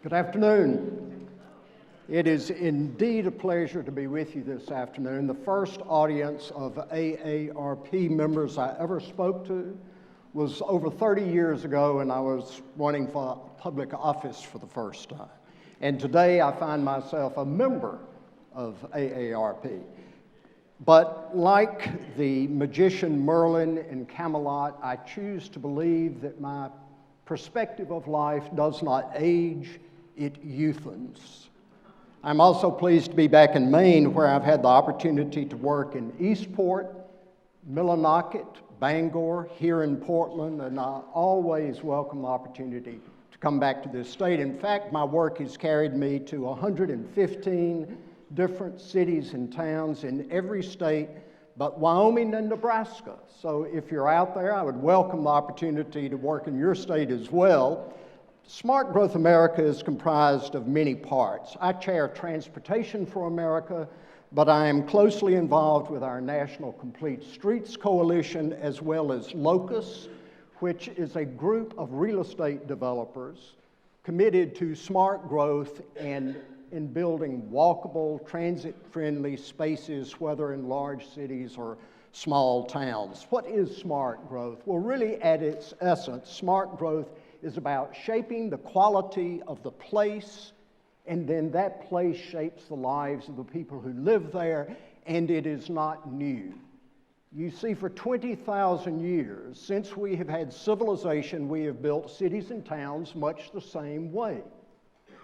Good afternoon. It is indeed a pleasure to be with you this afternoon. The first audience of AARP members I ever spoke to was over 30 years ago, and I was running for public office for the first time. And today I find myself a member of AARP. But like the magician Merlin in Camelot, I choose to believe that my perspective of life does not age, it youthens. I'm also pleased to be back in Maine, where I've had the opportunity to work in Eastport, Millinocket, Bangor, here in Portland, and I always welcome the opportunity to come back to this state. In fact, my work has carried me to 115 different cities and towns in every state but Wyoming and Nebraska. So if you're out there, I would welcome the opportunity to work in your state as well. Smart Growth America is comprised of many parts. I chair Transportation for America, but I am closely involved with our National Complete Streets Coalition, as well as Locus, which is a group of real estate developers committed to smart growth and in building walkable, transit-friendly spaces, whether in large cities or small towns. What is smart growth? Well, really at its essence, smart growth is about shaping the quality of the place, and then that place shapes the lives of the people who live there, and it is not new. You see, for 20,000 years, since we have had civilization, we have built cities and towns much the same way.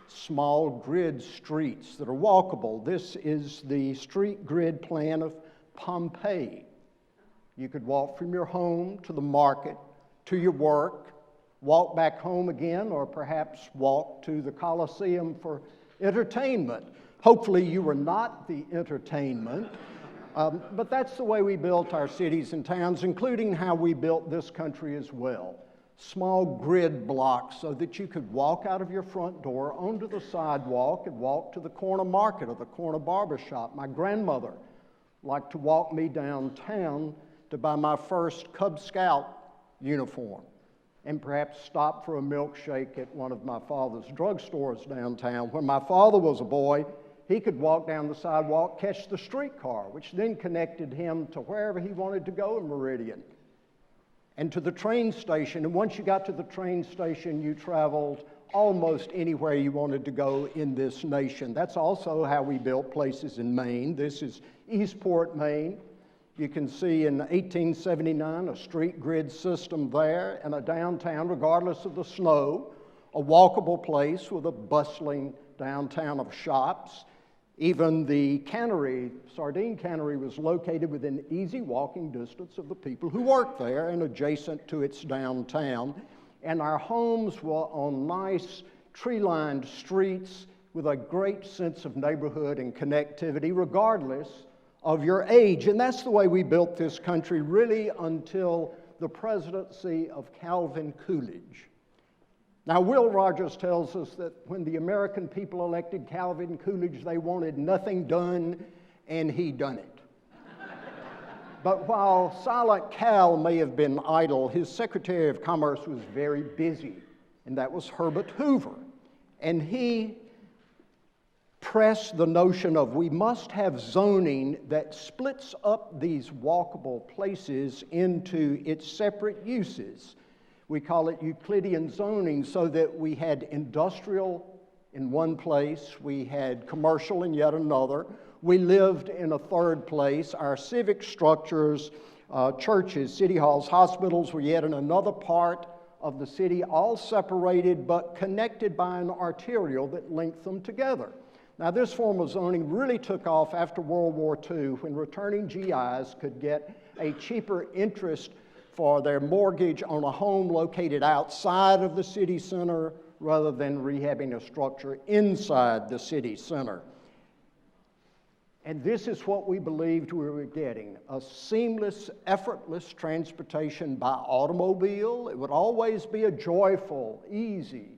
Small grid streets that are walkable. This is the street grid plan of Pompeii. You could walk from your home to the market, to your work, walk back home again, or perhaps walk to the Colosseum for entertainment. Hopefully you were not the entertainment, but that's the way we built our cities and towns, including how we built this country as well. Small grid blocks so that you could walk out of your front door onto the sidewalk and walk to the corner market or the corner barber shop. My grandmother liked to walk me downtown to buy my first Cub Scout uniform and perhaps stop for a milkshake at one of my father's drugstores downtown. When my father was a boy, he could walk down the sidewalk, catch the streetcar, which then connected him to wherever he wanted to go in Meridian, and to the train station. And once you got to the train station, you traveled almost anywhere you wanted to go in this nation. That's also how we built places in Maine. This is Eastport, Maine. You can see in 1879 a street grid system there, and a downtown, regardless of the snow, a walkable place with a bustling downtown of shops. Even the cannery, sardine cannery, was located within easy walking distance of the people who worked there and adjacent to its downtown. And our homes were on nice tree-lined streets with a great sense of neighborhood and connectivity, regardless of your age. And that's the way we built this country, really, until the presidency of Calvin Coolidge. Now, Will Rogers tells us that when the American people elected Calvin Coolidge, they wanted nothing done, and he done it. But while Silent Cal may have been idle, his Secretary of Commerce was very busy, and that was Herbert Hoover. And he pressed the notion of we must have zoning that splits up these walkable places into its separate uses. We call it Euclidean zoning, so that we had industrial in one place, we had commercial in yet another, we lived in a third place, our civic structures, churches, city halls, hospitals were yet in another part of the city, all separated but connected by an arterial that linked them together. Now, this form of zoning really took off after World War II, when returning GIs could get a cheaper interest for their mortgage on a home located outside of the city center rather than rehabbing a structure inside the city center. And this is what we believed we were getting, a seamless, effortless transportation by automobile. It would always be a joyful, easy,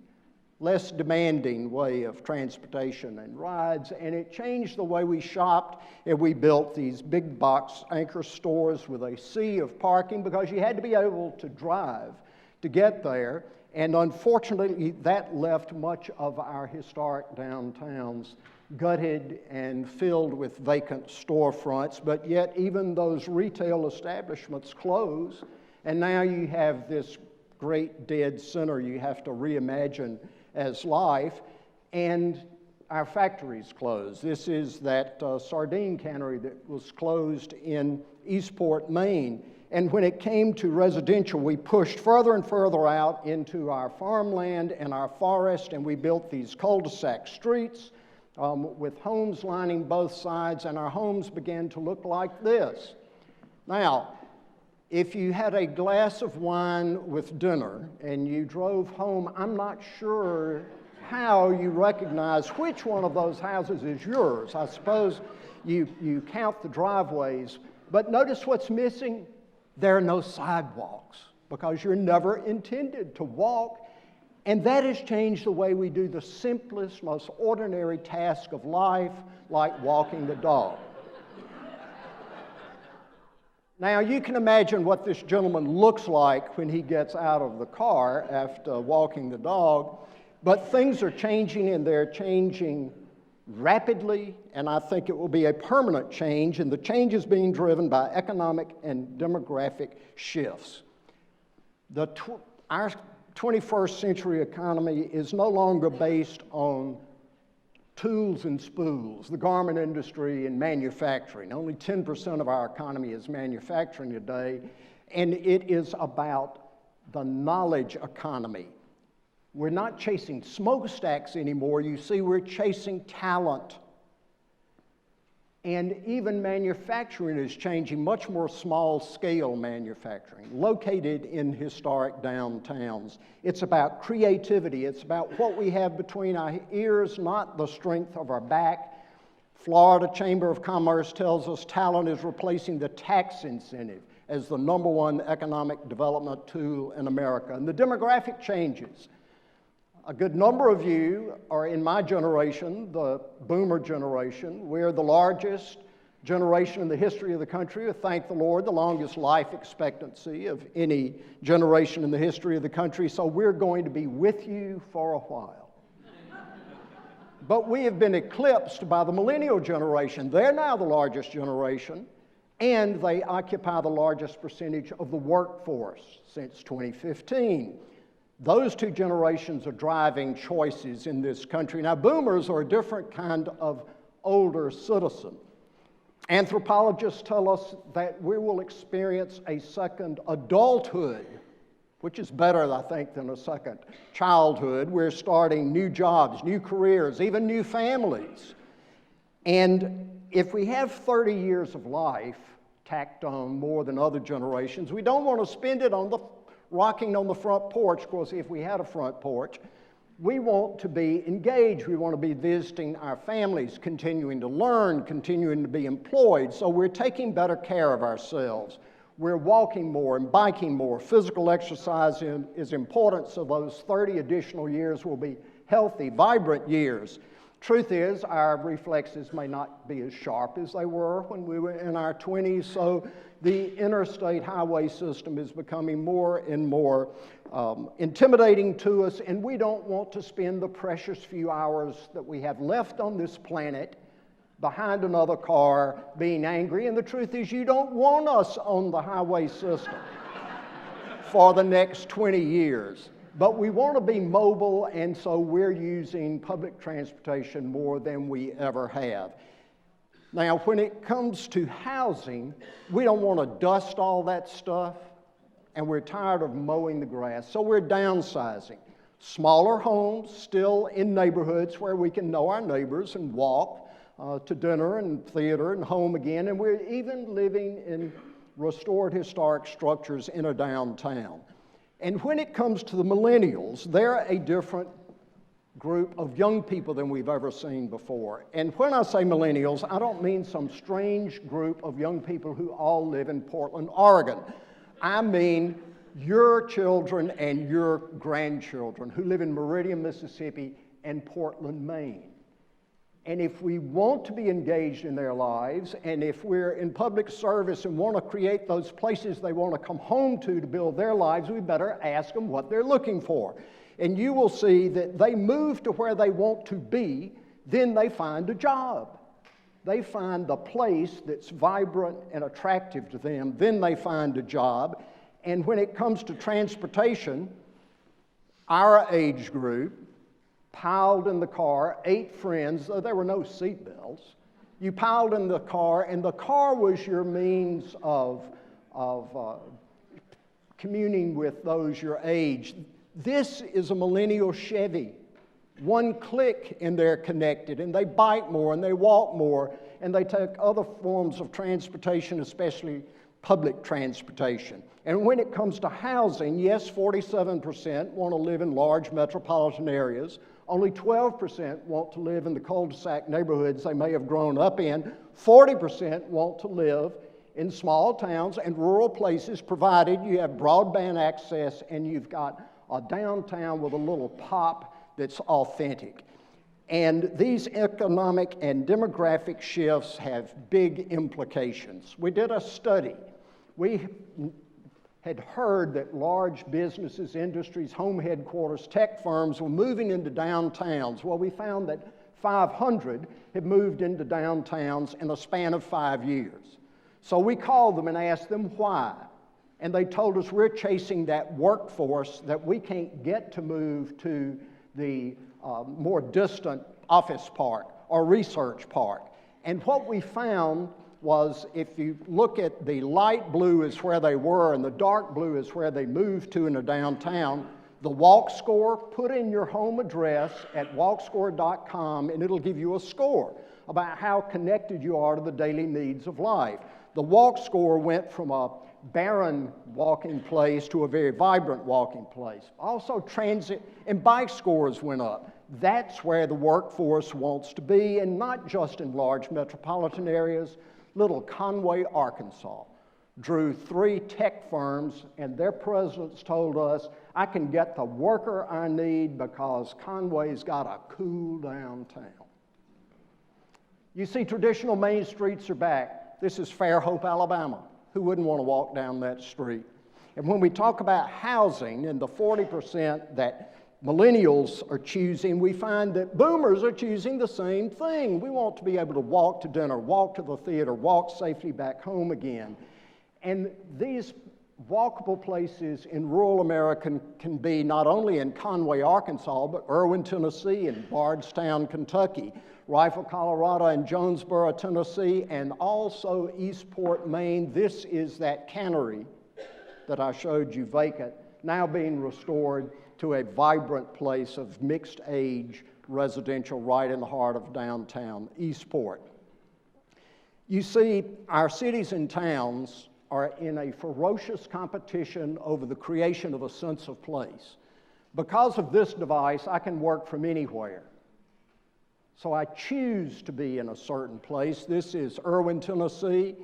less demanding way of transportation and rides, and it changed the way we shopped, and we built these big box anchor stores with a sea of parking because you had to be able to drive to get there. And unfortunately, that left much of our historic downtowns gutted and filled with vacant storefronts, but yet even those retail establishments close, and now you have this great dead center you have to reimagine as life, and our factories close. This is that sardine cannery that was closed in Eastport, Maine. And when it came to residential, we pushed further and further out into our farmland and our forest, and we built these cul-de-sac streets with homes lining both sides, and our homes began to look like this. Now, if you had a glass of wine with dinner and you drove home, I'm not sure how you recognize which one of those houses is yours. I suppose you count the driveways, but notice what's missing. There are no sidewalks because you're never intended to walk, and that has changed the way we do the simplest, most ordinary task of life, like walking the dog. Now, you can imagine what this gentleman looks like when he gets out of the car after walking the dog, but things are changing, and they're changing rapidly, and I think it will be a permanent change, and the change is being driven by economic and demographic shifts. Our 21st century economy is no longer based on tools and spools, the garment industry and manufacturing. Only 10% of our economy is manufacturing today, and it is about the knowledge economy. We're not chasing smokestacks anymore. You see, we're chasing talent. And even manufacturing is changing, much more small-scale manufacturing, located in historic downtowns. It's about creativity. It's about what we have between our ears, not the strength of our back. Florida Chamber of Commerce tells us talent is replacing the tax incentive as the #1 economic development tool in America. And the demographic changes. A good number of you are in my generation, the boomer generation. We're the largest generation in the history of the country. Thank the Lord, the longest life expectancy of any generation in the history of the country. So we're going to be with you for a while. But we have been eclipsed by the millennial generation. They're now the largest generation, and they occupy the largest percentage of the workforce since 2015. Those two generations are driving choices in this country. Now, boomers are a different kind of older citizen. Anthropologists tell us that we will experience a second adulthood, which is better, I think, than a second childhood. We're starting new jobs, new careers, even new families. And if we have 30 years of life tacked on more than other generations, we don't want to spend it on rocking on the front porch, because if we had a front porch, we want to be engaged. We want to be visiting our families, continuing to learn, continuing to be employed. So we're taking better care of ourselves. We're walking more and biking more. Physical exercise is important, so those 30 additional years will be healthy, vibrant years. Truth is, our reflexes may not be as sharp as they were when we were in our 20s, so the interstate highway system is becoming more and more intimidating to us, and we don't want to spend the precious few hours that we have left on this planet behind another car being angry. And the truth is, you don't want us on the highway system for the next 20 years. But we want to be mobile, and so we're using public transportation more than we ever have. Now, when it comes to housing, we don't want to dust all that stuff, and we're tired of mowing the grass, so we're downsizing. Smaller homes, still in neighborhoods where we can know our neighbors and walk to dinner and theater and home again, and we're even living in restored historic structures in a downtown. And when it comes to the millennials, they're a different group of young people than we've ever seen before. And when I say millennials, I don't mean some strange group of young people who all live in Portland, Oregon. I mean your children and your grandchildren who live in Meridian, Mississippi, and Portland, Maine. And if we want to be engaged in their lives, and if we're in public service and want to create those places they want to come home to build their lives, we better ask them what they're looking for. And you will see that they move to where they want to be, then they find a job. They find the place that's vibrant and attractive to them, then they find a job. And when it comes to transportation, our age group piled in the car, 8 friends, though there were no seat belts. You piled in the car, and the car was your means of communing with those your age. This is a millennial Chevy. One click and they're connected, and they bike more, and they walk more, and they take other forms of transportation, especially public transportation. And when it comes to housing, yes, 47% want to live in large metropolitan areas. Only 12% want to live in the cul-de-sac neighborhoods they may have grown up in. 40% want to live in small towns and rural places, provided you have broadband access and you've got a downtown with a little pop that's authentic. And these economic and demographic shifts have big implications. We did a study. We had heard that large businesses, industries, home headquarters, tech firms were moving into downtowns. Well, we found that 500 had moved into downtowns in a span of 5 years. So we called them and asked them why. And they told us, we're chasing that workforce that we can't get to move to the more distant office park or research park. And what we found was, if you look at the light blue is where they were and the dark blue is where they moved to in a downtown, the walk score, put in your home address at walkscore.com and it'll give you a score about how connected you are to the daily needs of life. The walk score went from a barren walking place to a very vibrant walking place. Also, transit and bike scores went up. That's where the workforce wants to be, and not just in large metropolitan areas. Little Conway, Arkansas, drew 3 tech firms, and their presidents told us, I can get the worker I need because Conway's got a cool downtown. You see, traditional main streets are back. This is Fairhope, Alabama. Who wouldn't want to walk down that street? And when we talk about housing and the 40% that millennials are choosing, we find that boomers are choosing the same thing. We want to be able to walk to dinner, walk to the theater, walk safely back home again. And these walkable places in rural America can be not only in Conway, Arkansas, but Erwin, Tennessee, and Bardstown, Kentucky, Rifle, Colorado, and Jonesboro, Tennessee, and also Eastport, Maine. This is that cannery that I showed you vacant, now being restored to a vibrant place of mixed age residential right in the heart of downtown Eastport. You see, our cities and towns are in a ferocious competition over the creation of a sense of place. Because of this device, I can work from anywhere. So I choose to be in a certain place. This is Erwin, Tennessee,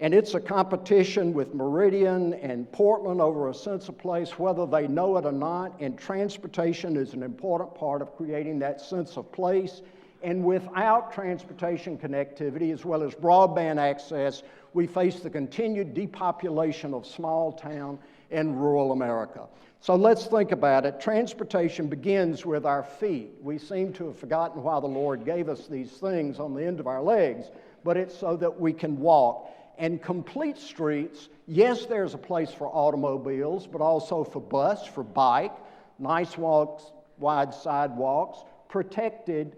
and it's a competition with Meridian and Portland over a sense of place, whether they know it or not, and transportation is an important part of creating that sense of place. And without transportation connectivity, as well as broadband access, we face the continued depopulation of small town and rural America. So let's think about it. Transportation begins with our feet. We seem to have forgotten why the Lord gave us these things on the end of our legs, but it's so that we can walk. And complete streets, yes, there's a place for automobiles, but also for bus, for bike, nice walks, wide sidewalks, protected,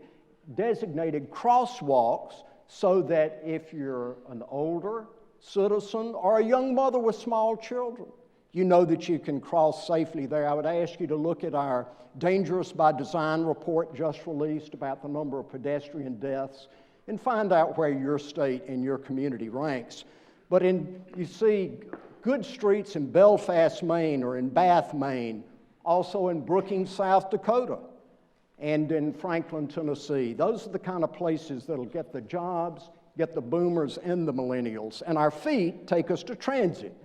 designated crosswalks, so that if you're an older citizen or a young mother with small children, you know that you can cross safely there. I would ask you to look at our Dangerous by Design report just released about the number of pedestrian deaths and find out where your state and your community ranks. But you see good streets in Belfast, Maine, or in Bath, Maine, also in Brookings, South Dakota, and in Franklin, Tennessee. Those are the kind of places that'll get the jobs, get the boomers and the millennials. And our feet take us to transit.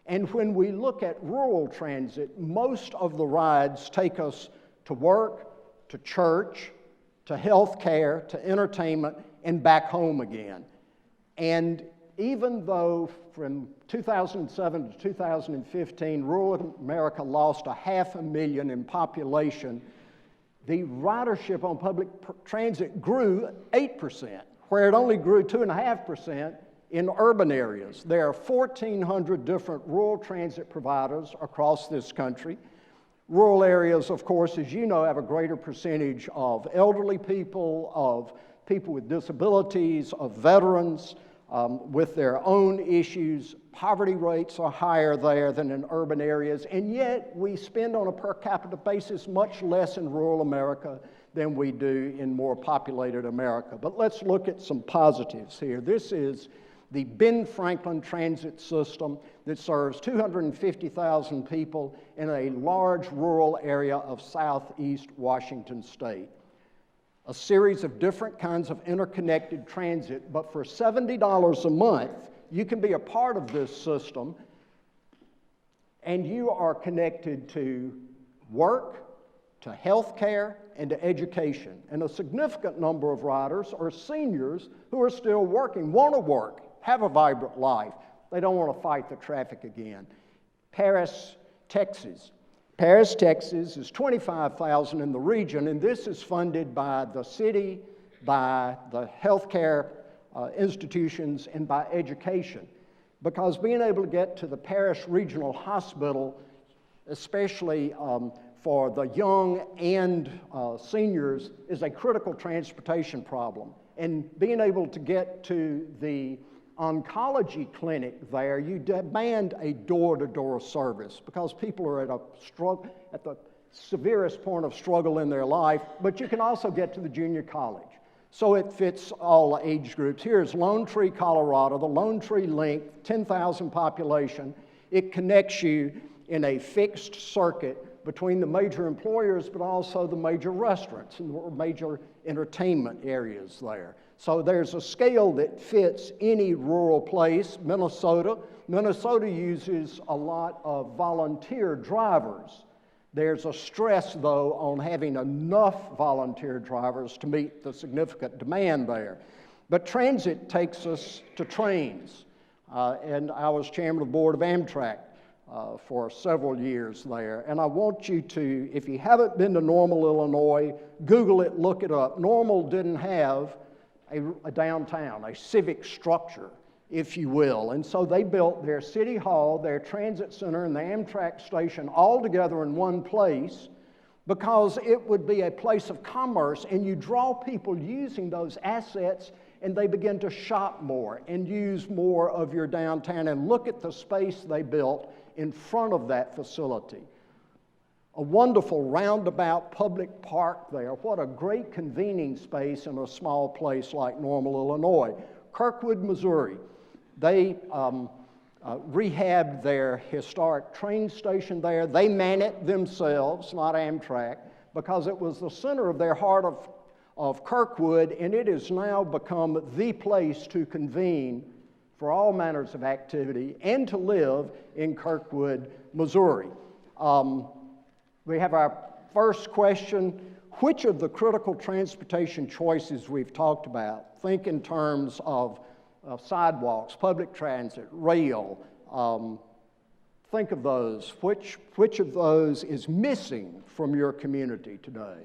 And when we look at rural transit, most of the rides take us to work, to church, to health care, to entertainment, and back home again. And even though from 2007 to 2015, rural America lost 500,000 in population, the ridership on public transit grew 8%, where it only grew 2.5% in urban areas. There are 1,400 different rural transit providers across this country. Rural areas, of course, as you know, have a greater percentage of elderly people, of people with disabilities, of veterans with their own issues. Poverty rates are higher there than in urban areas, and yet we spend on a per capita basis much less in rural America than we do in more populated America. But let's look at some positives here. This is the Ben Franklin Transit System that serves 250,000 people in a large rural area of southeast Washington state. A series of different kinds of interconnected transit, but for $70 a month, you can be a part of this system and you are connected to work, to health care, and to education. And a significant number of riders are seniors who are still working, want to work, have a vibrant life. They don't want to fight the traffic again. Paris, Texas. Paris, Texas is 25,000 in the region, and this is funded by the city, by the healthcare institutions, and by education. Because being able to get to the Paris Regional Hospital, especially for the young and seniors, is a critical transportation problem. And being able to get to the oncology clinic there, you demand a door-to-door service because people are at the severest point of struggle in their life, but you can also get to the junior college. So it fits all age groups. Here's Lone Tree, Colorado, the Lone Tree Link, 10,000 population. It connects you in a fixed circuit between the major employers, but also the major restaurants and the major entertainment areas there. So there's a scale that fits any rural place. Minnesota uses a lot of volunteer drivers. There's a stress, though, on having enough volunteer drivers to meet the significant demand there. But transit takes us to trains. And I was chairman of the board of Amtrak for several years there. And I want you to, if you haven't been to Normal, Illinois, Google it, look it up. Normal didn't have a downtown, a civic structure, if you will. And so they built their city hall, their transit center, and the Amtrak station all together in one place because it would be a place of commerce, and you draw people using those assets, and they begin to shop more and use more of your downtown. And look at the space they built in front of that facility. A wonderful roundabout public park there. What a great convening space in a small place like Normal, Illinois. Kirkwood, Missouri. They rehabbed their historic train station there. They man it themselves, not Amtrak, because it was the center of their heart of Kirkwood, and it has now become the place to convene for all manners of activity and to live in Kirkwood, Missouri. We have our first question. Which of the critical transportation choices we've talked about, think in terms of sidewalks, public transit, rail, think of those. Which of those is missing from your community today?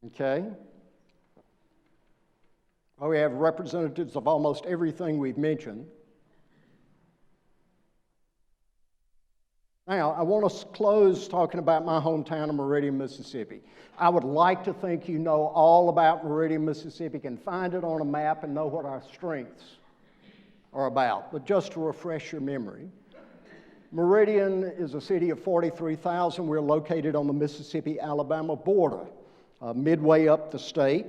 Okay. Well, we have representatives of almost everything we've mentioned. Now, I want to close talking about my hometown of Meridian, Mississippi. I would like to think you know all about Meridian, Mississippi, can find it on a map and know what our strengths are about. But just to refresh your memory, Meridian is a city of 43,000. We're located on the Mississippi-Alabama border, midway up the state.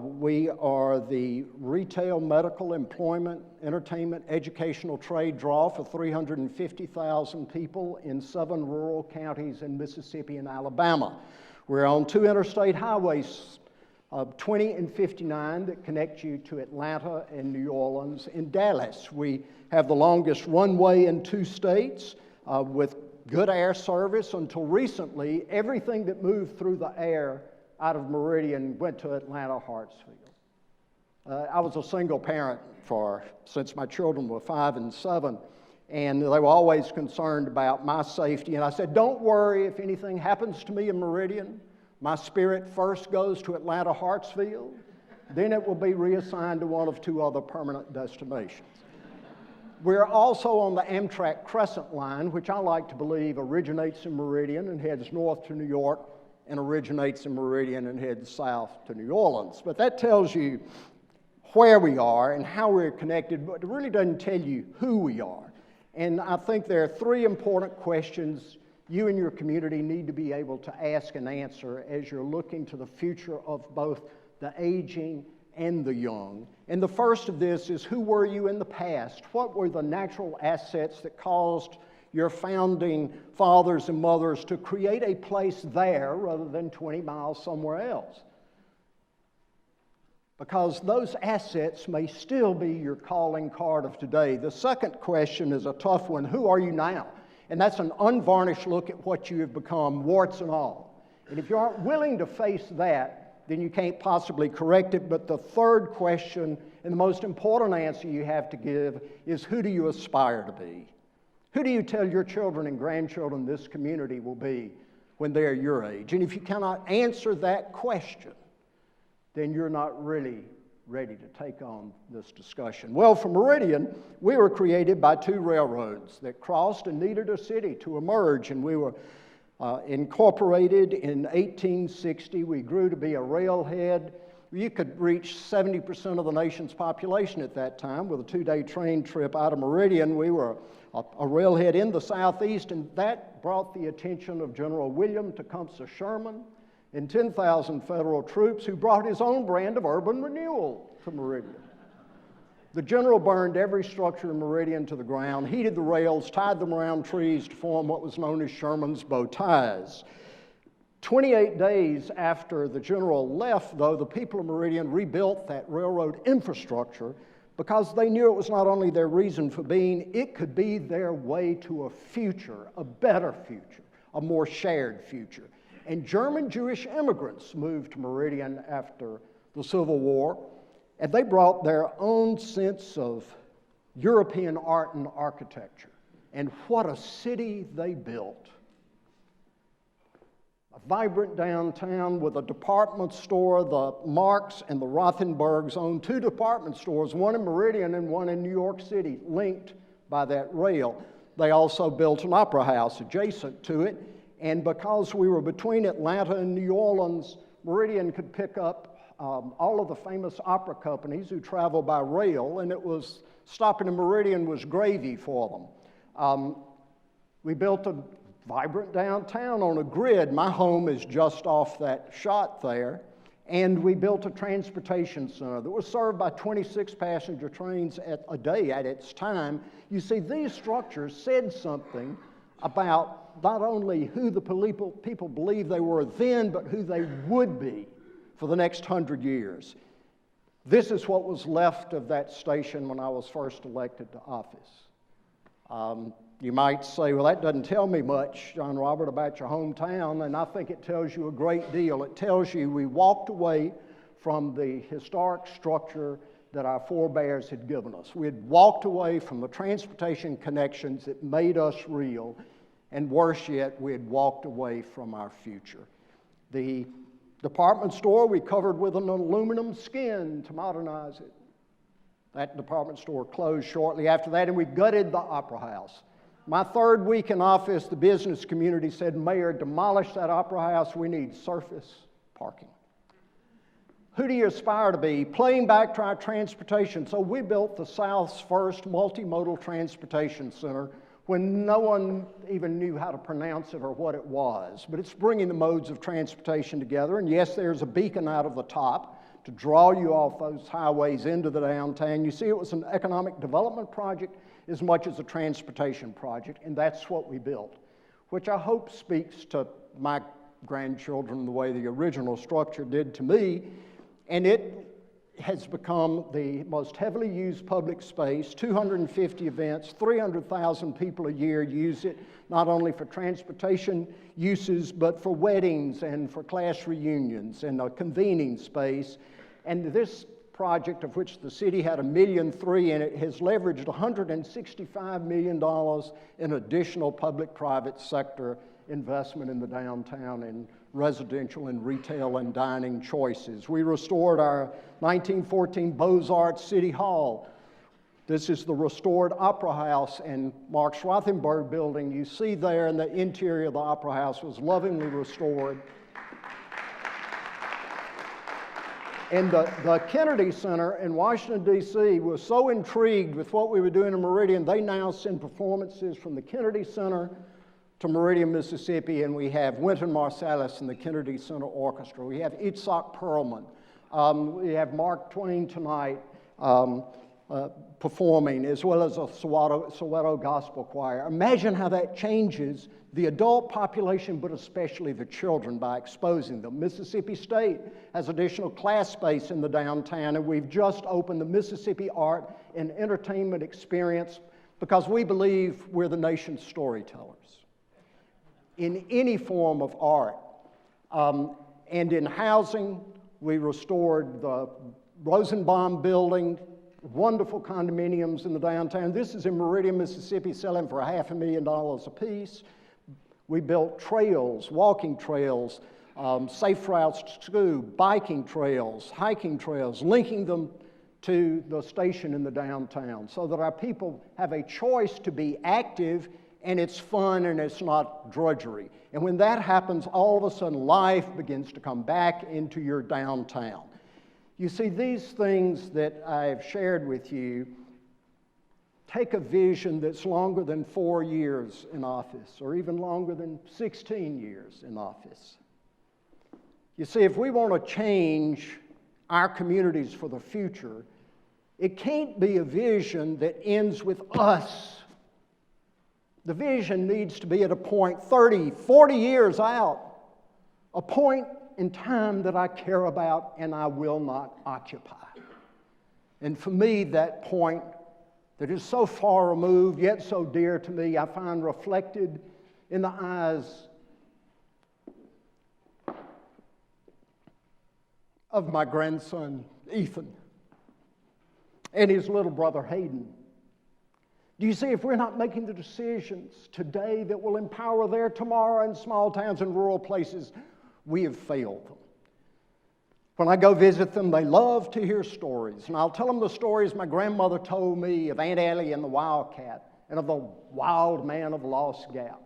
We are the retail, medical, employment, entertainment, educational trade draw for 350,000 people in 7 rural counties in Mississippi and Alabama. We're on 2 interstate highways 20 and 59 that connect you to Atlanta and New Orleans and Dallas. We have the longest runway in 2 states with good air service. Until recently, everything that moved through the air out of Meridian went to Atlanta Hartsfield. I was a single parent since my children were 5 and 7, and they were always concerned about my safety. And I said, don't worry, if anything happens to me in Meridian, my spirit first goes to Atlanta Hartsfield, then it will be reassigned to one of 2 other permanent destinations. We're also on the Amtrak Crescent Line, which I like to believe originates in Meridian and heads north to New York, and originates in Meridian and heads south to New Orleans. But that tells you where we are and how we're connected, but it really doesn't tell you who we are. And I think there are 3 important questions you and your community need to be able to ask and answer as you're looking to the future of both the aging and the young. And the first of this is, who were you in the past? What were the natural assets that caused your founding fathers and mothers to create a place there rather than 20 miles somewhere else? Because those assets may still be your calling card of today. The second question is a tough one. Who are you now? And that's an unvarnished look at what you have become, warts and all. And if you aren't willing to face that, then you can't possibly correct it. But the third question, and the most important answer you have to give, is, who do you aspire to be? Who do you tell your children and grandchildren this community will be when they're your age? And if you cannot answer that question, then you're not really ready to take on this discussion. Well, for Meridian, we were created by 2 railroads that crossed and needed a city to emerge, and we were incorporated in 1860. We grew to be a railhead. You could reach 70% of the nation's population at that time with a 2-day train trip out of Meridian. We were a railhead in the southeast, and that brought the attention of General William Tecumseh Sherman and 10,000 federal troops, who brought his own brand of urban renewal to Meridian. The general burned every structure in Meridian to the ground, heated the rails, tied them around trees to form what was known as Sherman's bow ties. 28 days after the general left, though, the people of Meridian rebuilt that railroad infrastructure because they knew it was not only their reason for being, it could be their way to a future, a better future, a more shared future. And German Jewish immigrants moved to Meridian after the Civil War, and they brought their own sense of European art and architecture. And what a city they built. A vibrant downtown with a department store. The Marks and the Rothenbergs owned 2 department stores, one in Meridian and one in New York City, linked by that rail. They also built an opera house adjacent to it. And because we were between Atlanta and New Orleans, Meridian could pick up all of the famous opera companies who travel by rail, and stopping in Meridian was gravy for them. We built a vibrant downtown on a grid. My home is just off that shot there. And we built a transportation center that was served by 26 passenger trains a day at its time. You see, these structures said something about not only who the people believed they were then, but who they would be for the next 100 years. This is what was left of that station when I was first elected to office. You might say, well, that doesn't tell me much, John Robert, about your hometown, and I think it tells you a great deal. It tells you we walked away from the historic structure that our forebears had given us. We had walked away from the transportation connections that made us real, and worse yet, we had walked away from our future. The department store we covered with an aluminum skin to modernize it. That department store closed shortly after that, and we gutted the Opera House. My 3rd week in office, the business community said, Mayor, demolish that Opera House. We need surface parking. Who do you aspire to be? Playing back to our transportation. So we built the South's first multimodal transportation center when no one even knew how to pronounce it or what it was. But it's bringing the modes of transportation together. And yes, there's a beacon out of the top to draw you off those highways into the downtown. You see, it was an economic development project as much as a transportation project, and that's what we built, which I hope speaks to my grandchildren the way the original structure did to me. And it has become the most heavily used public space, 250 events, 300,000 people a year use it, not only for transportation uses, but for weddings and for class reunions and a convening space. And this project, of which the city had $1.3 million in it, has leveraged $165 million in additional public-private sector investment in the downtown and residential and retail and dining choices. We restored our 1914 Beaux-Arts City Hall. This is the restored Opera House and Marx Rothenberg building. You see there in the interior of the Opera House was lovingly restored. And the Kennedy Center in Washington, D.C. was so intrigued with what we were doing in Meridian, they now send performances from the Kennedy Center to Meridian, Mississippi, and we have Wynton Marsalis and the Kennedy Center Orchestra. We have Itzhak Perlman. We have Mark Twain tonight performing, as well as a Soweto Gospel Choir. Imagine how that changes the adult population, but especially the children, by exposing them. Mississippi State has additional class space in the downtown, and we've just opened the Mississippi Art and Entertainment Experience because we believe we're the nation's storytellers. In any form of art. And in housing, we restored the Rosenbaum building, wonderful condominiums in the downtown. This is in Meridian, Mississippi, selling for $500,000 apiece. We built trails, walking trails, safe routes to school, biking trails, hiking trails, linking them to the station in the downtown so that our people have a choice to be active, and it's fun and it's not drudgery. And when that happens, all of a sudden life begins to come back into your downtown. You see, these things that I've shared with you take a vision that's longer than 4 years in office, or even longer than 16 years in office. You see, if we want to change our communities for the future, it can't be a vision that ends with us. The vision needs to be at a point 30, 40 years out, a point in time that I care about and I will not occupy. And for me, that point that is so far removed, yet so dear to me, I find reflected in the eyes of my grandson, Ethan, and his little brother, Hayden. Do you see, if we're not making the decisions today that will empower their tomorrow in small towns and rural places, we have failed them. When I go visit them, they love to hear stories. And I'll tell them the stories my grandmother told me of Aunt Ellie and the wildcat and of the wild man of Lost Gap.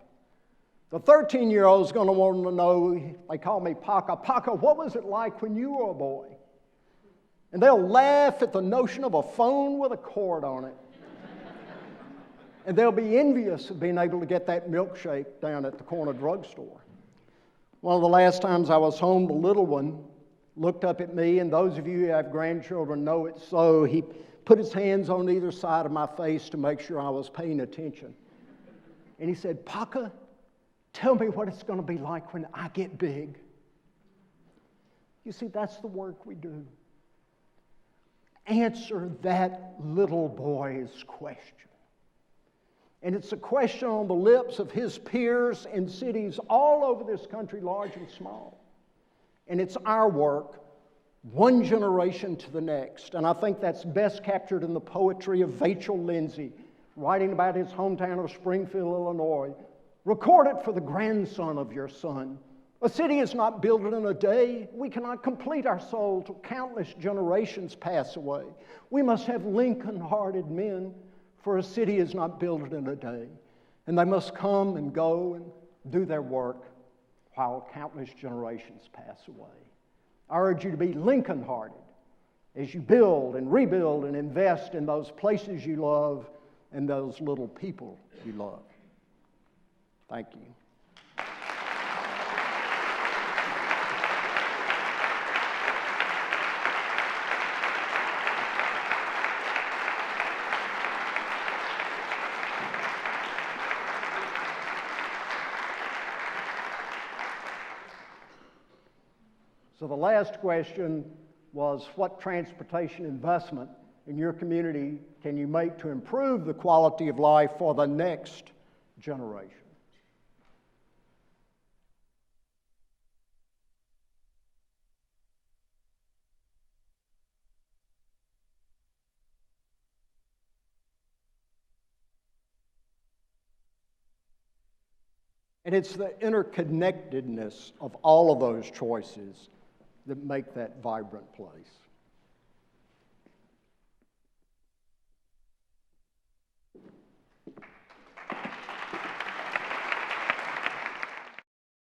The 13-year-old is going to want to know, they call me Paca. Paca, what was it like when you were a boy? And they'll laugh at the notion of a phone with a cord on it. And they'll be envious of being able to get that milkshake down at the corner drugstore. One of the last times I was home, the little one looked up at me, and those of you who have grandchildren know it so. He put his hands on either side of my face to make sure I was paying attention. And he said, Paca, tell me what it's going to be like when I get big. You see, that's the work we do. Answer that little boy's question. And it's a question on the lips of his peers in cities all over this country, large and small. And it's our work, one generation to the next. And I think that's best captured in the poetry of Vachel Lindsay, writing about his hometown of Springfield, Illinois. Record it for the grandson of your son. A city is not built in a day. We cannot complete our soul till countless generations pass away. We must have Lincoln-hearted men, for a city is not built in a day. And they must come and go and do their work while countless generations pass away. I urge you to be Lincoln-hearted as you build and rebuild and invest in those places you love and those little people you love. Thank you. So the last question was what transportation investment in your community can you make to improve the quality of life for the next generation? And it's the interconnectedness of all of those choices that make that vibrant place.